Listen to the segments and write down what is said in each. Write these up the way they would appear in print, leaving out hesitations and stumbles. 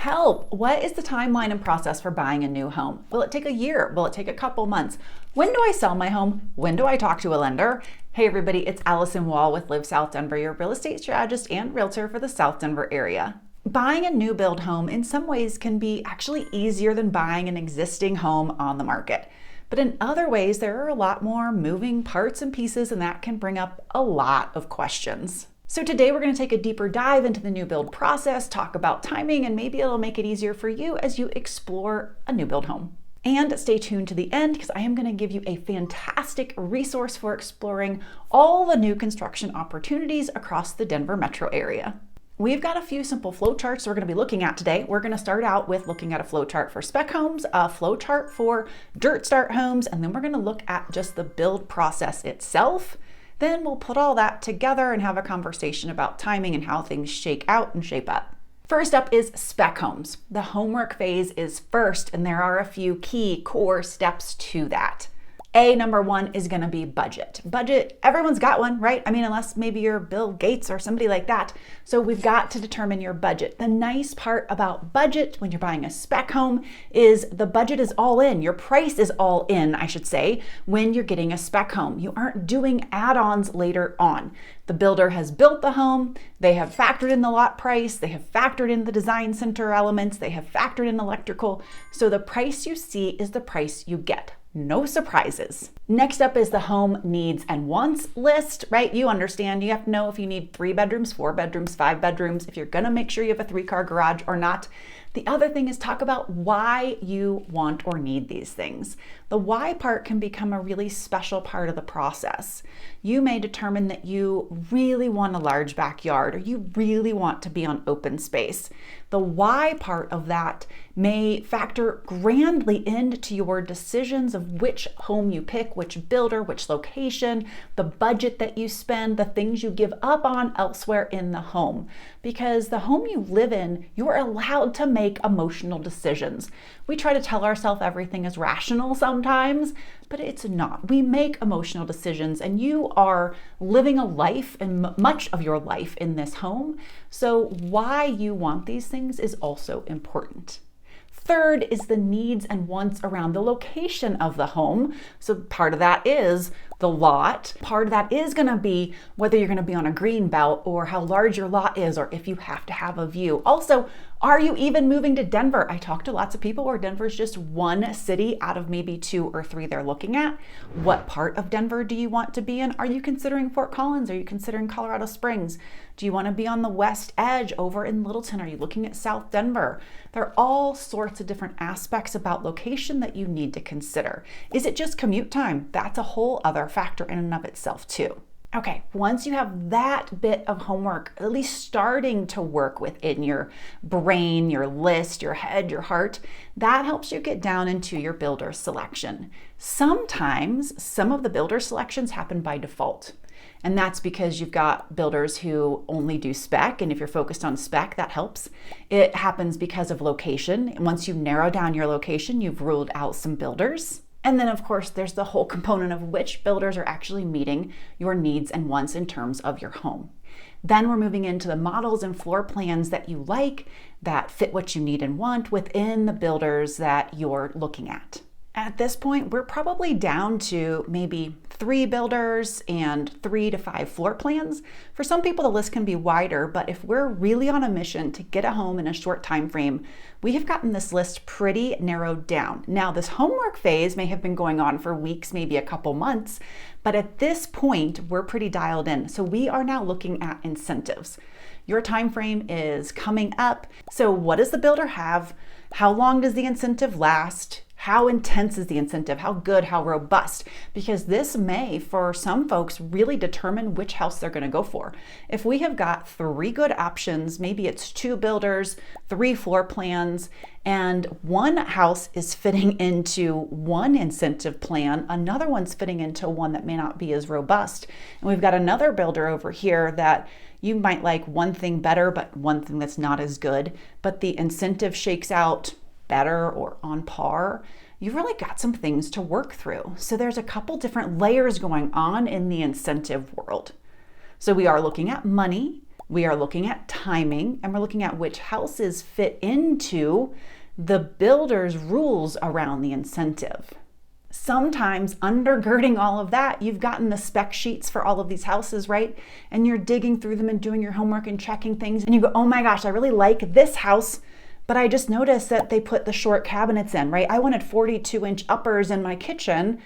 Help! What is the timeline and process for buying a new home? Will it take a year? Will it take a couple months? When do I sell my home? When do I talk to a lender? Hey everybody, it's Alyson Wahl with Live South Denver, your real estate strategist and realtor for the South Denver area. Buying a new build home in some ways can be actually easier than buying an existing home on the market. But in other ways, there are a lot more moving parts and pieces, and that can bring up a lot of questions. So today we're going to take a deeper dive into the new build process, talk about timing, and maybe it'll make it easier for you as you explore a new build home. And stay tuned to the end because I am going to give you a fantastic resource for exploring all the new construction opportunities across the Denver metro area. We've got a few simple flowcharts we're going to be looking at today. We're going to start out with looking at a flowchart for spec homes, a flowchart for dirt start homes, and then we're going to look at just the build process itself. Then we'll put all that together and have a conversation about timing and how things shake out and shape up. First up is spec homes. The homework phase is first, and there are a few key core steps to that. Number one is going to be budget. Budget, everyone's got one, right? I mean, unless maybe you're Bill Gates or somebody like that. So we've got to determine your budget. The nice part about budget when you're buying a spec home is the budget is all in. Your price is all in, I should say, when you're getting a spec home. You aren't doing add-ons later on. The builder has built the home, they have factored in the lot price, they have factored in the design center elements, they have factored in electrical. So the price you see is the price you get. No surprises. Next up is the home needs and wants list, right? You understand, you have to know if you need 3 bedrooms, 4 bedrooms, 5 bedrooms, if you're gonna make sure you have a 3-car garage or not. The other thing is talk about why you want or need these things. The why part can become a really special part of the process. You may determine that you really want a large backyard or you really want to be on open space. The why part of that may factor grandly into your decisions of which home you pick, which builder, which location, the budget that you spend, the things you give up on elsewhere in the home. Because the home you live in, you're allowed to make emotional decisions. We try to tell ourselves everything is rational sometimes, but it's not. We make emotional decisions, and you are living a life and much of your life in this home. So why you want these things is also important. Third is the needs and wants around the location of the home. So part of that is the lot. Part of that is going to be whether you're going to be on a green belt or how large your lot is or if you have to have a view. Also, are you even moving to Denver? I talk to lots of people where Denver's just one city out of maybe 2 or 3 they're looking at. What part of Denver do you want to be in? Are you considering Fort Collins? Are you considering Colorado Springs? Do you want to be on the west edge over in Littleton? Are you looking at South Denver? There are all sorts of different aspects about location that you need to consider. Is it just commute time? That's a whole other factor in and of itself too. Okay, once you have that bit of homework, at least starting to work within your brain, your list, your head, your heart, that helps you get down into your builder selection. Sometimes some of the builder selections happen by default. And that's because you've got builders who only do spec, and if you're focused on spec, that helps. It happens because of location. Once you narrow down your location, you've ruled out some builders. And then, of course, there's the whole component of which builders are actually meeting your needs and wants in terms of your home. Then we're moving into the models and floor plans that you like, that fit what you need and want within the builders that you're looking at. At this point, we're probably down to maybe 3 builders and 3 to 5 floor plans. For some people, the list can be wider, but if we're really on a mission to get a home in a short time frame, we have gotten this list pretty narrowed down. Now, this homework phase may have been going on for weeks, maybe a couple months, but at this point, we're pretty dialed in. So we are now looking at incentives. Your time frame is coming up. So what does the builder have? How long does the incentive last? How intense is the incentive? How good, how robust? Because this may, for some folks, really determine which house they're going to go for. If we have got 3 good options, maybe it's 2 builders, 3 floor plans, and one house is fitting into one incentive plan, another one's fitting into one that may not be as robust. And we've got another builder over here that you might like one thing better, but one thing that's not as good, but the incentive shakes out better or on par. You've really got some things to work through. So there's a couple different layers going on in the incentive world. So we are looking at money, We are looking at timing, and we're looking at which houses fit into the builder's rules around the incentive. Sometimes undergirding all of that, you've gotten the spec sheets for all of these houses, right? And you're digging through them and doing your homework and checking things. And you go, oh my gosh, I really like this house, but I just noticed that they put the short cabinets in, right? I wanted 42-inch uppers in my kitchen,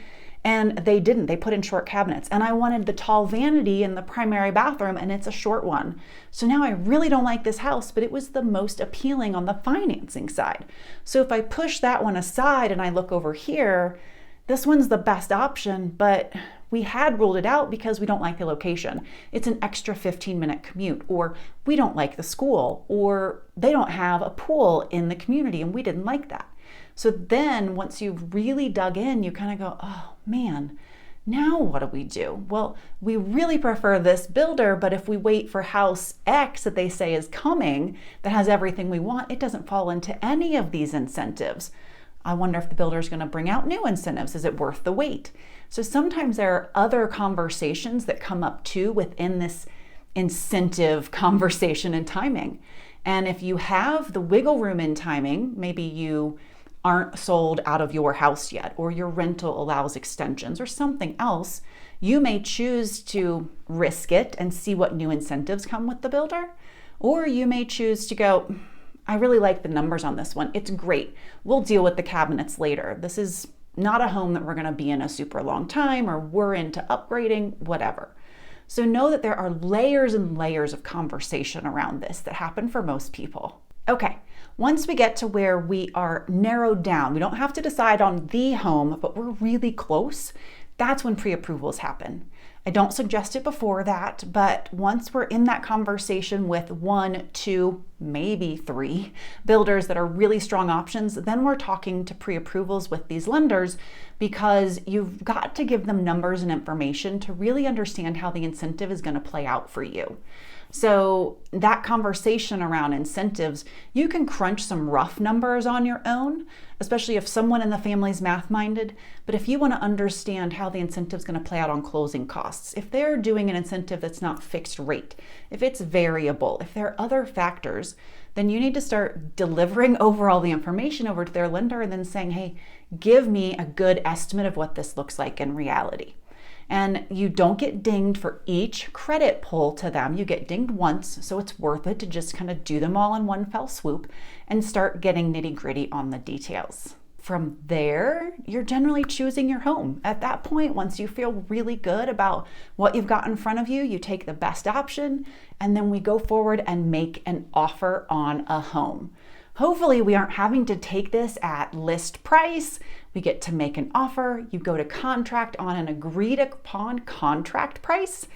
and they didn't. They put in short cabinets. And I wanted the tall vanity in the primary bathroom, and it's a short one. So now I really don't like this house, but it was the most appealing on the financing side. So if I push that one aside and I look over here, this one's the best option, but we had ruled it out because we don't like the location. It's an extra 15-minute commute, or we don't like the school, or they don't have a pool in the community and we didn't like that. So then once you've really dug in, you kind of go, oh man, now what do we do? Well, we really prefer this builder, but if we wait for house X that they say is coming, that has everything we want, it doesn't fall into any of these incentives. I wonder if the builder is going to bring out new incentives. Is it worth the wait? So sometimes there are other conversations that come up too within this incentive conversation and timing. And if you have the wiggle room in timing, maybe you aren't sold out of your house yet, or your rental allows extensions or something else, you may choose to risk it and see what new incentives come with the builder. Or you may choose to go, I really like the numbers on this one. It's great. We'll deal with the cabinets later. This is not a home that we're going to be in a super long time, or we're into upgrading, whatever. So know that there are layers and layers of conversation around this that happen for most people. Okay, once we get to where we are narrowed down, we don't have to decide on the home, but we're really close, that's when pre-approvals happen. I don't suggest it before that, but once we're in that conversation with 1, 2, maybe 3 builders that are really strong options, then we're talking to pre-approvals with these lenders, because you've got to give them numbers and information to really understand how the incentive is going to play out for you. So that conversation around incentives, you can crunch some rough numbers on your own, especially if someone in the family is math-minded. But if you want to understand how the incentive is going to play out on closing costs, if they're doing an incentive that's not fixed rate, if it's variable, if there are other factors, then you need to start delivering overall the information over to their lender and then saying, hey, give me a good estimate of what this looks like in reality. And you don't get dinged for each credit pull to them. You get dinged once, so it's worth it to just kind of do them all in one fell swoop and start getting nitty-gritty on the details. From there, you're generally choosing your home. At that point, once you feel really good about what you've got in front of you, you take the best option, and then we go forward and make an offer on a home. Hopefully we aren't having to take this at list price. We get to make an offer. You go to contract on an agreed upon contract price,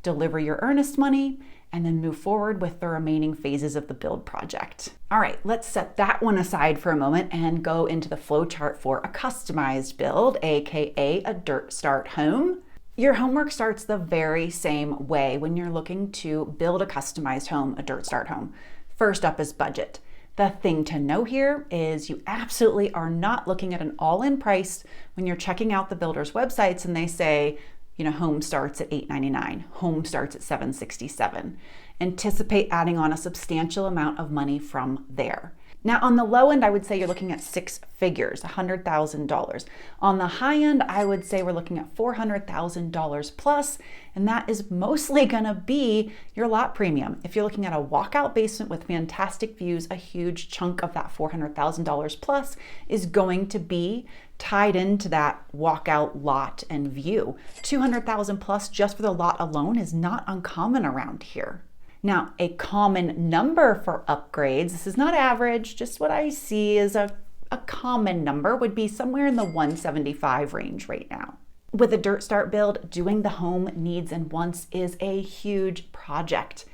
deliver your earnest money, and then move forward with the remaining phases of the build project. All right, let's set that one aside for a moment and go into the flow chart for a customized build, AKA a dirt start home. Your homework starts the very same way when you're looking to build a customized home, a dirt start home. First up is budget. The thing to know here is you absolutely are not looking at an all-in price when you're checking out the builder's websites and they say, home starts at $899, home starts at $767. Anticipate adding on a substantial amount of money from there. Now, on the low end, I would say you're looking at 6 figures, $100,000. On the high end, I would say we're looking at $400,000 plus, and that is mostly gonna be your lot premium. If you're looking at a walkout basement with fantastic views, a huge chunk of that $400,000 plus is going to be tied into that walkout lot and view. $200,000 plus just for the lot alone is not uncommon around here. Now, a common number for upgrades, this is not average, just what I see is a common number would be somewhere in the 175 range right now. With a dirt start build, doing the home needs and wants is a huge project.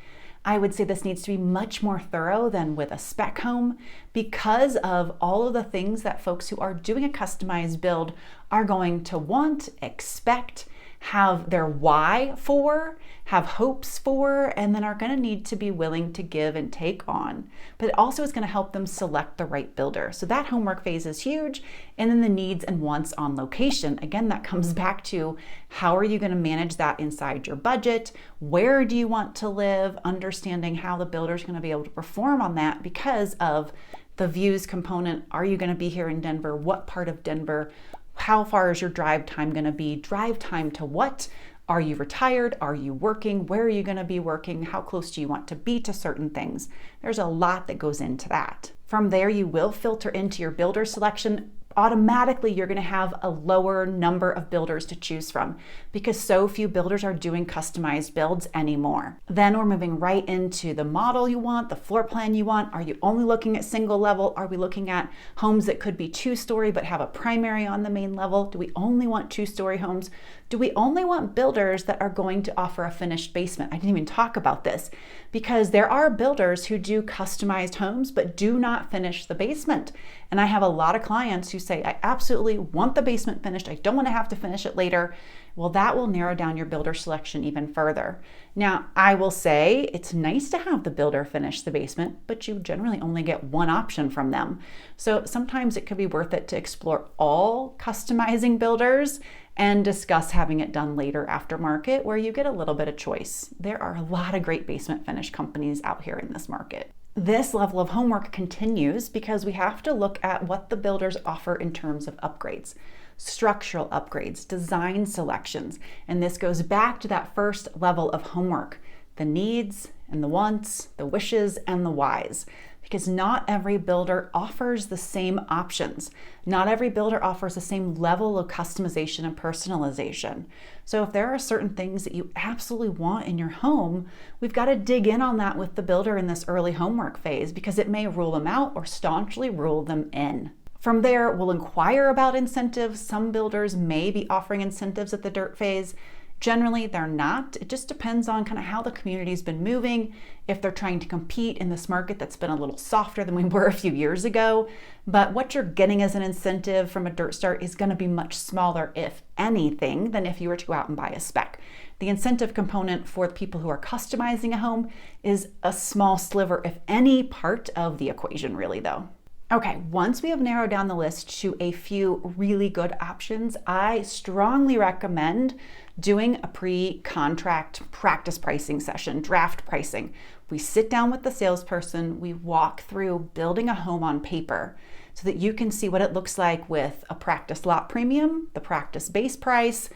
I would say this needs to be much more thorough than with a spec home because of all of the things that folks who are doing a customized build are going to want, expect, have their why for, have hopes for, and then are going to need to be willing to give and take on. But it also is going to help them select the right builder. So that homework phase is huge. And then the needs and wants on location. Again, that comes back to how are you going to manage that inside your budget? Where do you want to live? Understanding how the builder is going to be able to perform on that because of the views component. Are you going to be here in Denver? What part of Denver? How far is your drive time going to be? Drive time to what? Are you retired? Are you working? Where are you going to be working? How close do you want to be to certain things? There's a lot that goes into that. From there, you will filter into your builder selection. Automatically, you're going to have a lower number of builders to choose from because so few builders are doing customized builds anymore. Then we're moving right into the model you want, the floor plan you want. Are you only looking at single level? Are we looking at homes that could be 2-story but have a primary on the main level? Do we only want 2-story homes? Do we only want builders that are going to offer a finished basement? I didn't even talk about this because there are builders who do customized homes but do not finish the basement. And I have a lot of clients who say, I absolutely want the basement finished. I don't want to have to finish it later. Well, that will narrow down your builder selection even further. Now, I will say it's nice to have the builder finish the basement, but you generally only get one option from them. So sometimes it could be worth it to explore all customizing builders and discuss having it done later aftermarket where you get a little bit of choice. There are a lot of great basement finish companies out here in this market. This level of homework continues because we have to look at what the builders offer in terms of upgrades, structural upgrades, design selections. And this goes back to that first level of homework, the needs and the wants, the wishes and the whys. Because not every builder offers the same options. Not every builder offers the same level of customization and personalization. So if there are certain things that you absolutely want in your home, we've got to dig in on that with the builder in this early homework phase because it may rule them out or staunchly rule them in. From there, we'll inquire about incentives. Some builders may be offering incentives at the dirt phase. Generally, they're not. It just depends on kind of how the community's been moving, if they're trying to compete in this market that's been a little softer than we were a few years ago. But what you're getting as an incentive from a dirt start is going to be much smaller, if anything, than if you were to go out and buy a spec. The incentive component for the people who are customizing a home is a small sliver, if any, part of the equation, really, though. Okay, once we have narrowed down the list to a few really good options, I strongly recommend doing a pre-contract practice pricing session, draft pricing. We sit down with the salesperson, we walk through building a home on paper so that you can see what it looks like with a practice lot premium, the practice base price,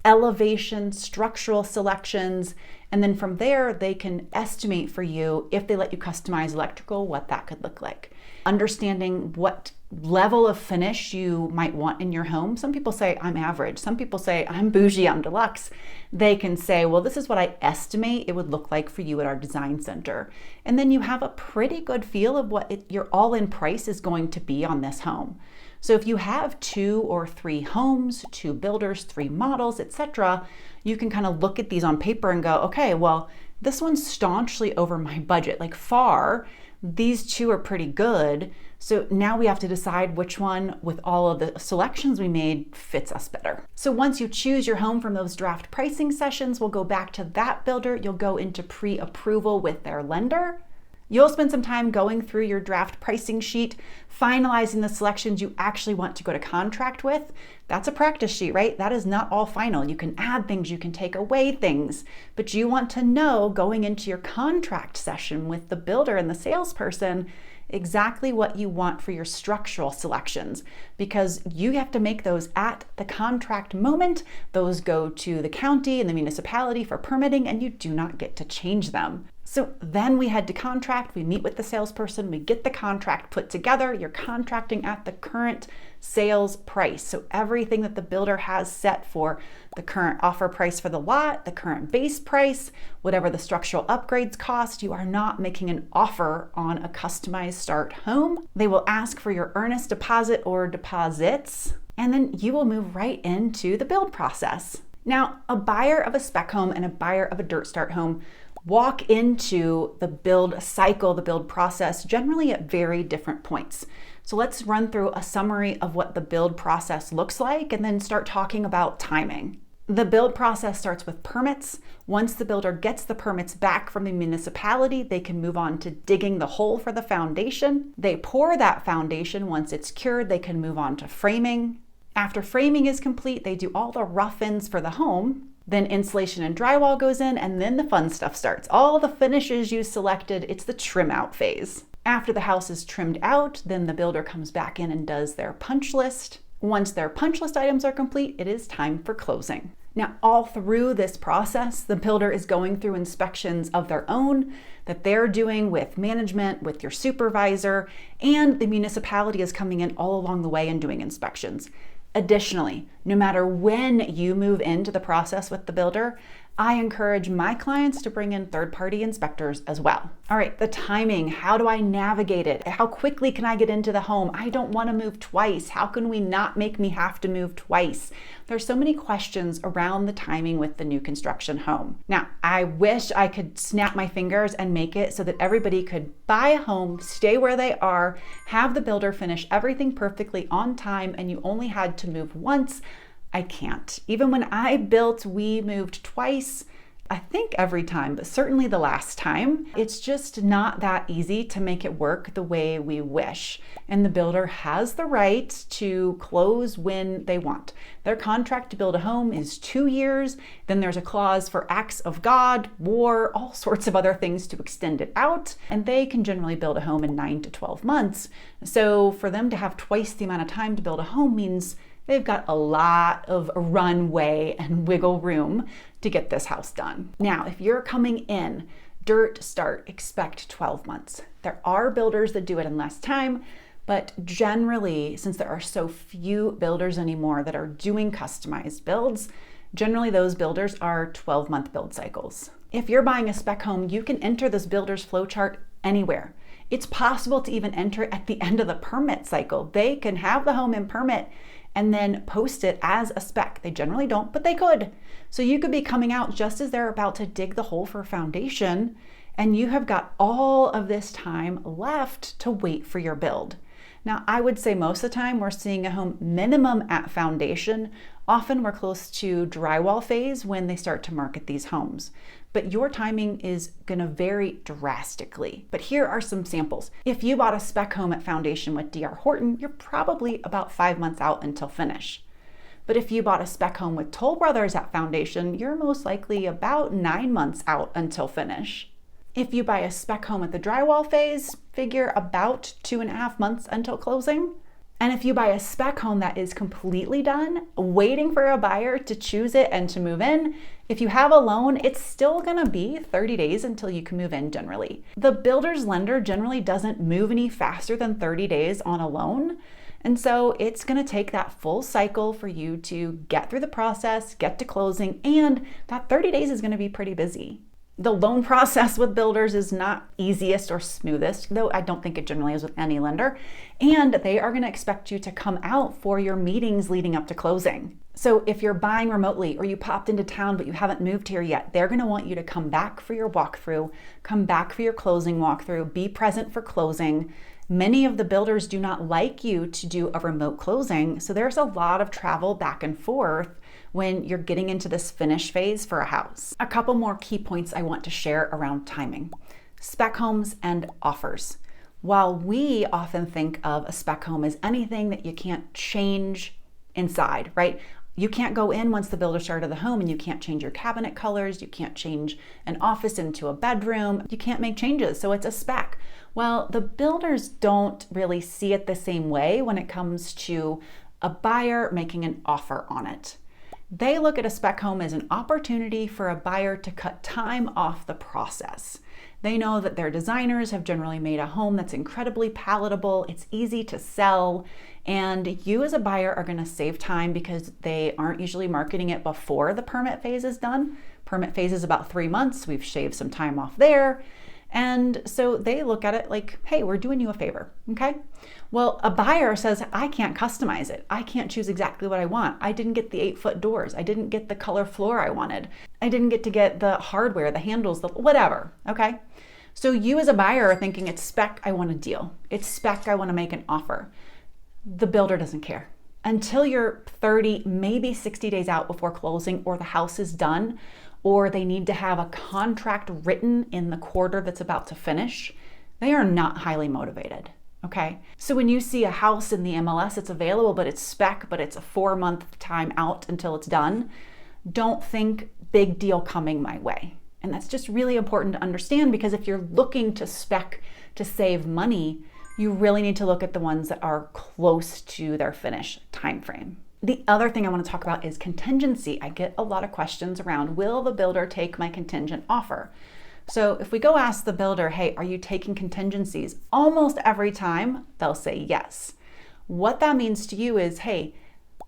elevation, structural selections, and then from there they can estimate for you, if they let you customize electrical, what that could look like. Understanding what level of finish you might want in your home. Some people say I'm average. Some people say I'm bougie, I'm deluxe. They can say, well, this is what I estimate it would look like for you at our design center. And then you have a pretty good feel of what your all-in price is going to be on this home. So if you have 2 or 3 homes, 2 builders, 3 models, etc., you can kind of look at these on paper and go, okay, well, this one's staunchly over my budget, like far. These 2 are pretty good. So now we have to decide which one, with all of the selections we made, fits us better. So once you choose your home from those draft pricing sessions, we'll go back to that builder. You'll go into pre-approval with their lender. You'll spend some time going through your draft pricing sheet, finalizing the selections you actually want to go to contract with. That's a practice sheet, right? That is not all final. You can add things, you can take away things, but you want to know going into your contract session with the builder and the salesperson exactly what you want for your structural selections, because you have to make those at the contract moment. Those go to the county and the municipality for permitting, and you do not get to change them. So then we head to contract, we meet with the salesperson, we get the contract put together. You're contracting at the current sales price. So everything that the builder has set for the current offer price for the lot, the current base price, whatever the structural upgrades cost, you are not making an offer on a customized start home. They will ask for your earnest deposit or deposits, and then you will move right into the build process. Now, a buyer of a spec home and a buyer of a dirt start home walk into the build cycle, the build process, generally at very different points. So let's run through a summary of what the build process looks like and then start talking about timing. The build process starts with permits. Once the builder gets the permits back from the municipality, they can move on to digging the hole for the foundation. They pour that foundation. Once it's cured, they can move on to framing. After framing is complete, they do all the rough-ins for the home. Then insulation and drywall goes in, and then the fun stuff starts. All the finishes you selected, it's the trim out phase. After the house is trimmed out, then the builder comes back in and does their punch list. Once their punch list items are complete, it is time for closing. Now, all through this process, the builder is going through inspections of their own that they're doing with management, with your supervisor, and the municipality is coming in all along the way and doing inspections. Additionally, no matter when you move into the process with the builder, I encourage my clients to bring in third-party inspectors as well. All right, the timing, how do I navigate it? How quickly can I get into the home? I don't want to move twice. How can we not make me have to move twice? There's so many questions around the timing with the new construction home. Now, I wish I could snap my fingers and make it so that everybody could buy a home, stay where they are, have the builder finish everything perfectly on time, and you only had to move once. I can't. Even when I built, we moved twice, I think every time, but certainly the last time. It's just not that easy to make it work the way we wish. And the builder has the right to close when they want. Their contract to build a home is 2 years. Then there's a clause for acts of God, war, all sorts of other things to extend it out. And they can generally build a home in 9 to 12 months. So for them to have twice the amount of time to build a home means they've got a lot of runway and wiggle room to get this house done. Now, if you're coming in, dirt start, expect 12 months. There are builders that do it in less time, but generally, since there are so few builders anymore that are doing customized builds, generally those builders are 12-month build cycles. If you're buying a spec home, you can enter this builder's flowchart anywhere. It's possible to even enter it at the end of the permit cycle. They can have the home in permit and then post it as a spec. They generally don't, but they could. So you could be coming out just as they're about to dig the hole for foundation, and you have got all of this time left to wait for your build. Now, I would say most of the time we're seeing a home minimum at foundation. Often we're close to drywall phase when they start to market these homes. But your timing is going to vary drastically. But here are some samples. If you bought a spec home at foundation with D.R. Horton, you're probably about 5 months out until finish. But if you bought a spec home with Toll Brothers at foundation, you're most likely about 9 months out until finish. If you buy a spec home at the drywall phase, figure about 2.5 months until closing. And if you buy a spec home that is completely done, waiting for a buyer to choose it and to move in, if you have a loan, it's still gonna be 30 days until you can move in generally. The builder's lender generally doesn't move any faster than 30 days on a loan. And so it's gonna take that full cycle for you to get through the process, get to closing, and that 30 days is gonna be pretty busy. The loan process with builders is not easiest or smoothest, though I don't think it generally is with any lender. And they are going to expect you to come out for your meetings leading up to closing. So if you're buying remotely or you popped into town but you haven't moved here yet, they're going to want you to come back for your walkthrough, come back for your closing walkthrough, be present for closing. Many of the builders do not like you to do a remote closing, so there's a lot of travel back and forth when you're getting into this finish phase for a house. A couple more key points I want to share around timing. Spec homes and offers. While we often think of a spec home as anything that you can't change inside, right? You can't go in once the builder started the home and you can't change your cabinet colors, you can't change an office into a bedroom, you can't make changes, so it's a spec. Well, the builders don't really see it the same way when it comes to a buyer making an offer on it. They look at a spec home as an opportunity for a buyer to cut time off the process. They know that their designers have generally made a home that's incredibly palatable, it's easy to sell, and you as a buyer are going to save time because they aren't usually marketing it before the permit phase is done. Permit phase is about 3 months, we've shaved some time off there. And so they look at it like, hey, we're doing you a favor, okay? Well, a buyer says, I can't customize it. I can't choose exactly what I want. I didn't get the 8-foot doors. I didn't get the color floor I wanted. I didn't get to get the hardware, the handles, the whatever, okay? So you as a buyer are thinking, it's spec, I want a deal. It's spec, I want to make an offer. The builder doesn't care. until you're 30, maybe 60 days out before closing, or the house is done, or they need to have a contract written in the quarter that's about to finish, they are not highly motivated. Okay. So when you see a house in the MLS, it's available, but it's spec, but it's a 4-month time out until it's done, don't think big deal coming my way. And that's just really important to understand, because if you're looking to spec to save money, you really need to look at the ones that are close to their finish time frame. The other thing I want to talk about is contingency. I get a lot of questions around, will the builder take my contingent offer? So if we go ask the builder, hey, are you taking contingencies? Almost every time they'll say yes. What that means to you is, hey,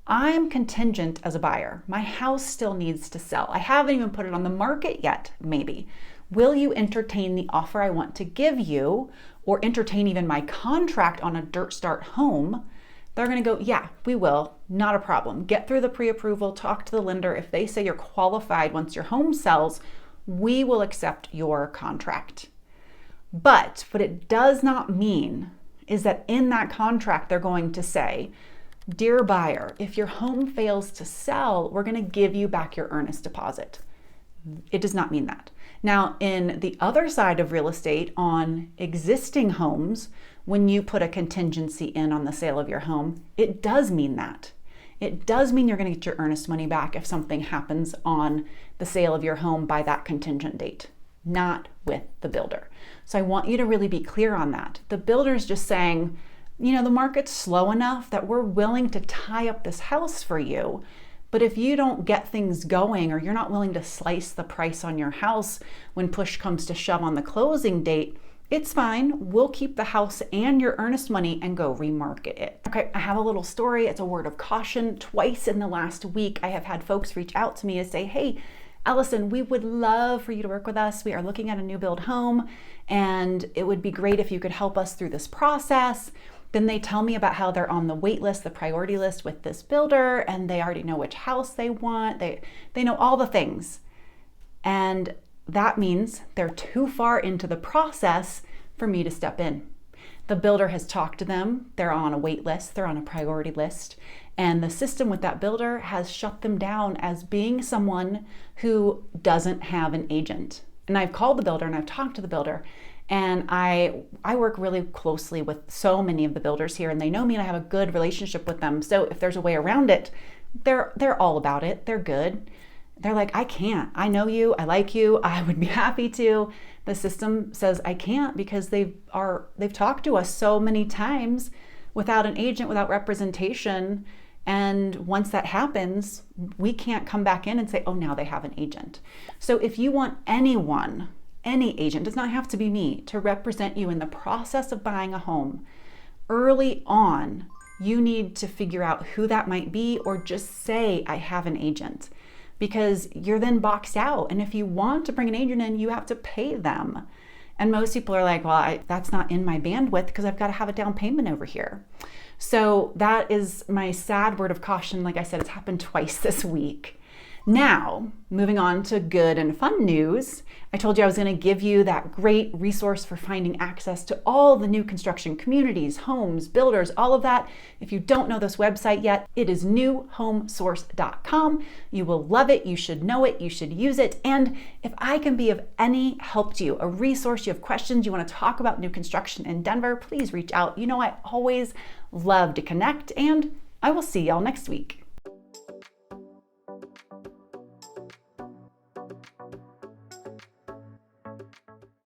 I'm contingent as a buyer. My house still needs to sell. I haven't even put it on the market yet, maybe. Will you entertain the offer I want to give you, or entertain even my contract on a dirt start home? They're going to go, yeah, we will. Not a problem. Get through the pre-approval, talk to the lender. If they say you're qualified once your home sells, we will accept your contract. But what it does not mean is that in that contract, they're going to say, dear buyer, if your home fails to sell, we're going to give you back your earnest deposit. It does not mean that. Now, in the other side of real estate, on existing homes, when you put a contingency in on the sale of your home, it does mean that. It does mean you're going to get your earnest money back if something happens on the sale of your home by that contingent date, not with the builder. So I want you to really be clear on that. The builder's just saying, you know, the market's slow enough that we're willing to tie up this house for you. But if you don't get things going, or you're not willing to slice the price on your house when push comes to shove on the closing date, it's fine. We'll keep the house and your earnest money and go remarket it. Okay, I have a little story. It's a word of caution. Twice in the last week, I have had folks reach out to me to say, hey, Alyson, we would love for you to work with us. We are looking at a new build home, and it would be great if you could help us through this process. Then they tell me about how they're on the wait list, the priority list with this builder, and they already know which house they want. They know all the things. And that means they're too far into the process for me to step in. The builder has talked to them. They're on a wait list. They're on a priority list. And the system with that builder has shut them down as being someone who doesn't have an agent. And I've called the builder and I've talked to the builder. And I work really closely with so many of the builders here, and they know me and I have a good relationship with them. So if there's a way around it, they're all about it. They're good. They're like, I can't. I know you. I like you. I would be happy to. The system says I can't because they've talked to us so many times without an agent, without representation. And once that happens, we can't come back in and say, oh, now they have an agent. So if you want anyone, any agent, does not have to be me, to represent you in the process of buying a home, early on, you need to figure out who that might be, or just say, I have an agent, because you're then boxed out. And if you want to bring an agent in, you have to pay them. And most people are like, well, that's not in my bandwidth because I've got to have a down payment over here. So that is my sad word of caution. Like I said, it's happened twice this week. Now, moving on to good and fun news. I told you I was going to give you that great resource for finding access to all the new construction communities, homes, builders, all of that. If you don't know this website yet, it is newhomesource.com. You will love it. You should know it. You should use it. And if I can be of any help to you, a resource, you have questions, you want to talk about new construction in Denver, please reach out. You know, I always love to connect, and I will see y'all next week.